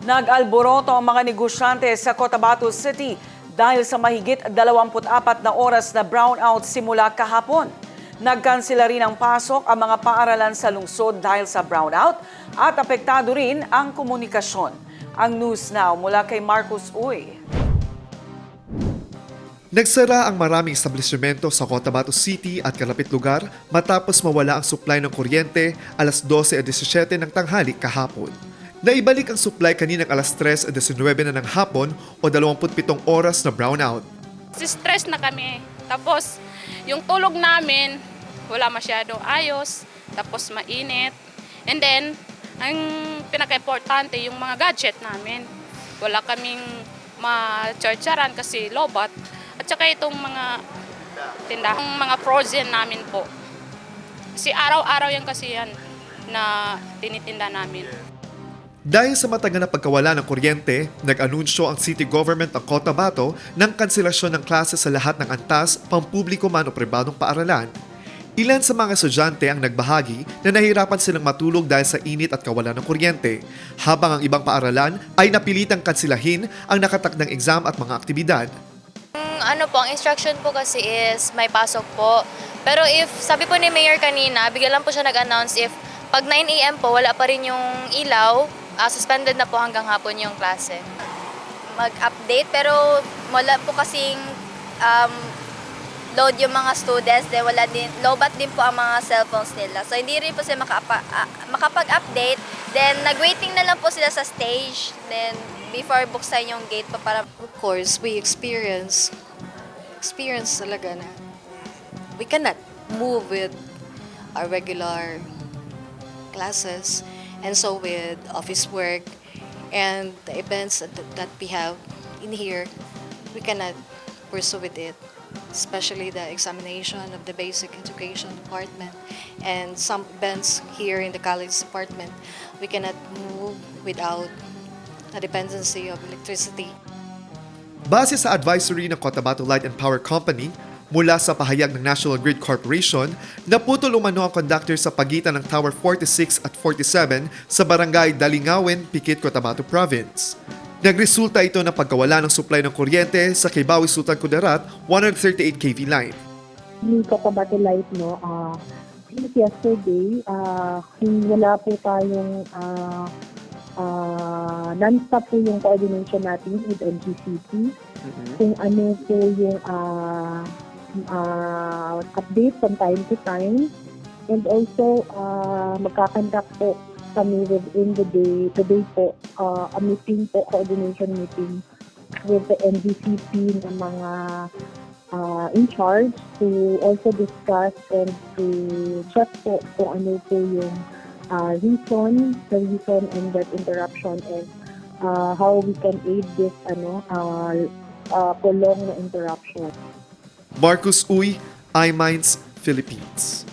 Nag-alboroto ang mga negosyante sa Cotabato City dahil sa mahigit 24 na oras na brownout simula kahapon. Nagkansela rin ang pasok ang mga paaralan sa lungsod dahil sa brownout at apektado rin ang komunikasyon. Ang News Now mula kay Marcus Uy. Nagsara ang maraming establishmento sa Cotabato City at kalapit lugar matapos mawala ang supply ng kuryente alas 12:17 ng tanghali kahapon. Naibalik ang supply kaninang alas 3:19 na ng hapon o 27 oras na brownout. Stress na kami. Tapos yung tulog namin wala masyadong ayos, tapos mainit. And then ang pinaka-importante yung mga gadget namin. Wala kaming ma-chargeran kasi lobat. At saka itong mga tindahang mga frozen namin po. Kasi araw-araw yan kasi yan na tinitinda namin. Dahil sa matagal na pagkawala ng kuryente, nag-anunsyo ang City Government ng Cotabato ng kanselasyon ng klase sa lahat ng antas, pampubliko man o pribadong paaralan. Ilan sa mga estudyante ang nagbahagi na nahirapan silang matulog dahil sa init at kawalan ng kuryente, habang ang ibang paaralan ay napilitang kansilahin ang nakatakdang exam at mga aktibidad. Ang instruction po kasi is may pasok po. Pero if, sabi po ni Mayor kanina, bigla lang po siya nag-announce if pag 9 a.m. po, wala pa rin yung ilaw, suspended na po hanggang hapon yung klase. Mag-update, pero wala po kasing load yung mga students, then wala din, lobat din po ang mga cellphones nila. So hindi rin po sila makapag-update, then nag-waiting na lang po sila sa stage, then before buksan yung gate pa para... Of course, we experience talaga na we cannot move with our regular classes, and so with office work and the events that we have in here, we cannot pursue with it, especially the examination of the basic education department and some events here in the college department. We cannot move without the dependency of electricity. Base sa advisory ng Cotabato Light and Power Company, mula sa pahayag ng National Grid Corporation, naputol umano ang conductor sa pagitan ng Tower 46 at 47 sa Barangay Dalingawin, Pikit, Cotabato Province. Nagresulta ito ng pagkawala ng supply ng kuryente sa Kibawi Sultan Kudarat 138 kV line. Yung Cotabato Light, since yesterday, wala po tayong non-stop po yung coordination natin with NGCP. Kung ano po yung update from time to time. And also, magkakandak po kami within the day po, a meeting po, coordination meeting with the NGCP ng mga in charge to also discuss and to check po kung ano po yung reason and that interruption, and how we can aid this prolonged interruption. Marcus Uy, iMinds, Philippines.